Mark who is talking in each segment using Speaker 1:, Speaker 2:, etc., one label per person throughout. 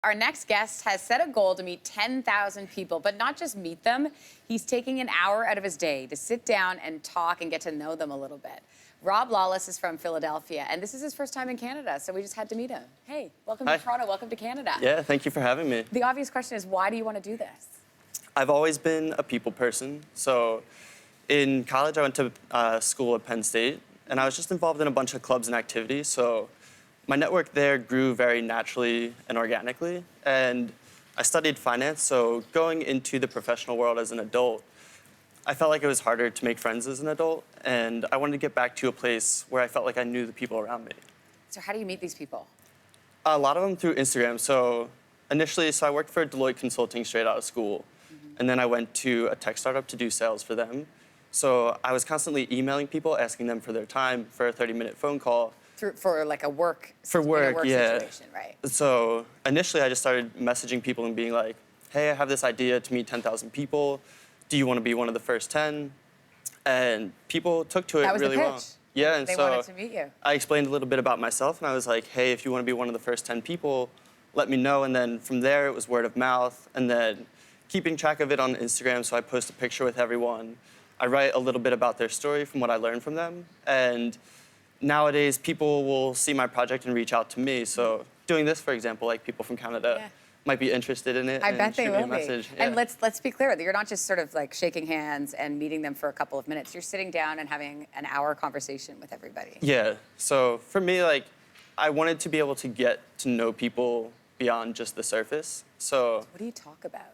Speaker 1: Our next guest has set a goal to meet 10,000 people, but not just meet them. He's taking an hour out of his day to sit down and talk and get to know them a little bit. Rob Lawless is from Philadelphia, and this is his first time in Canada, so we just had to meet him. Hey, welcome to Toronto, welcome to Canada.
Speaker 2: Yeah, thank you for having me.
Speaker 1: The obvious question is, why do you want to do this?
Speaker 2: I've always been a people person. So in college, I went to school at Penn State, and I was just involved in a bunch of clubs and activities. So my network there grew very naturally and organically. And I studied finance, so going into the professional world as an adult, I felt like it was harder to make friends as an adult, and I wanted to get back to a place where I felt like I knew the people around me.
Speaker 1: So how do you meet these people?
Speaker 2: A lot of them through Instagram. So initially, I worked for Deloitte Consulting straight out of school, and then I went to a tech startup to do sales for them. So I was constantly emailing people, asking them for their time for a 30-minute phone call.
Speaker 1: For like a work
Speaker 2: Yeah.
Speaker 1: situation, right?
Speaker 2: So initially, I just started messaging people and being like, hey, I have this idea to meet 10,000 people. Do you want to be one of the first 10? And people took to it really well.
Speaker 1: That was the pitch.
Speaker 2: Yeah, and
Speaker 1: they
Speaker 2: so
Speaker 1: wanted to meet you.
Speaker 2: I explained a little bit about myself, and I was like, hey, if you want to be one of the first 10 people, let me know. And then from there, it was word of mouth, and then keeping track of it on Instagram. So I post a picture with everyone. I write a little bit about their story from what I learned from them. And nowadays, people will see my project and reach out to me. So doing this, for example, like people from Canada might be interested in it.
Speaker 1: I bet they will be.
Speaker 2: Message.
Speaker 1: And let's be clear, you're not just sort of like shaking hands and meeting them for a couple of minutes. You're sitting down and having an hour conversation with everybody.
Speaker 2: Yeah. So for me, like, I wanted to be able to get to know people beyond just the surface. So
Speaker 1: what do you talk about?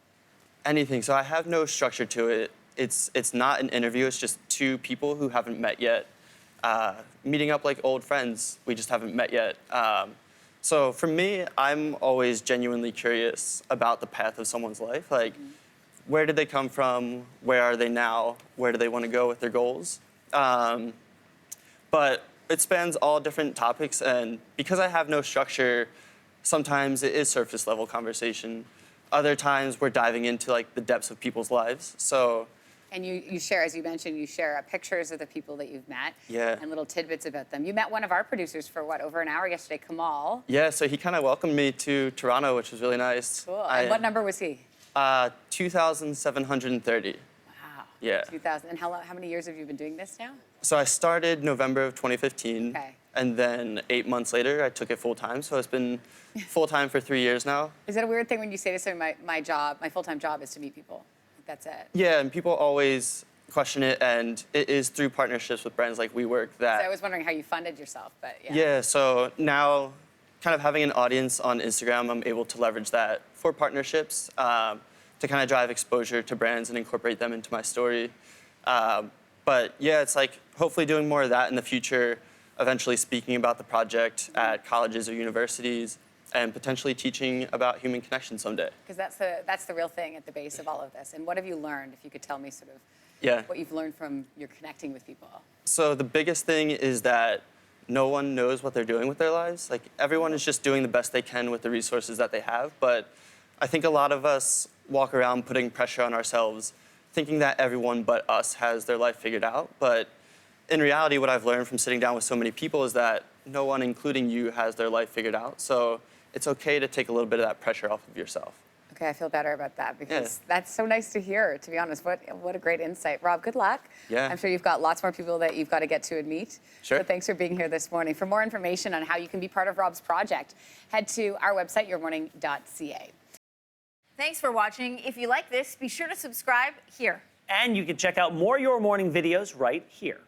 Speaker 2: Anything. So I have no structure to it. It's not an interview. It's just two people who haven't met yet, meeting up like old friends. We just haven't met yet. So for me, I'm always genuinely curious about the path of someone's life. Like, where did they come from? Where are they now? Where do they want to go with their goals? But it spans all different topics, and because I have no structure, sometimes it is surface level conversation. Other times we're diving into like the depths of people's lives. So.
Speaker 1: And you share, as you mentioned, you share pictures of the people that you've met and little tidbits about them. You met one of our producers for, what, over an hour yesterday, Kamal.
Speaker 2: Yeah, so he kind of welcomed me to Toronto, which was really nice.
Speaker 1: Cool. And what number was he?
Speaker 2: 2,730.
Speaker 1: Wow.
Speaker 2: Yeah.
Speaker 1: 2,000. And how many years have you been doing this now?
Speaker 2: So I started November of 2015.
Speaker 1: Okay.
Speaker 2: And then 8 months later, I took it full time. So it's been full time for 3 years now.
Speaker 1: Is that a weird thing when you say to someone, my full-time job is to meet people? That's it.
Speaker 2: Yeah, and people always question it, and it is through partnerships with brands like WeWork that.
Speaker 1: So I was wondering how you funded yourself, but yeah.
Speaker 2: Yeah, so now, kind of having an audience on Instagram, I'm able to leverage that for partnerships to kind of drive exposure to brands and incorporate them into my story. But yeah, it's like hopefully doing more of that in the future, eventually speaking about the project at colleges or universities, and potentially teaching about human connection someday.
Speaker 1: Because that's the real thing at the base of all of this. And what have you learned, if you could tell me sort of what you've learned from your connecting with people?
Speaker 2: So the biggest thing is that no one knows what they're doing with their lives. Like, everyone is just doing the best they can with the resources that they have. But I think a lot of us walk around putting pressure on ourselves, thinking that everyone but us has their life figured out. But in reality, what I've learned from sitting down with so many people is that no one, including you, has their life figured out. So it's okay to take a little bit of that pressure off of yourself.
Speaker 1: Okay, I feel better about that because that's so nice to hear, to be honest. What a great insight. Rob, good luck.
Speaker 2: Yeah.
Speaker 1: I'm sure you've got lots more people that you've got to get to and meet.
Speaker 2: Sure.
Speaker 1: So thanks for being here this morning. For more information on how you can be part of Rob's project, head to our website, yourmorning.ca.
Speaker 3: Thanks for watching. If you like this, be sure to subscribe here.
Speaker 4: And you can check out more Your Morning videos right here.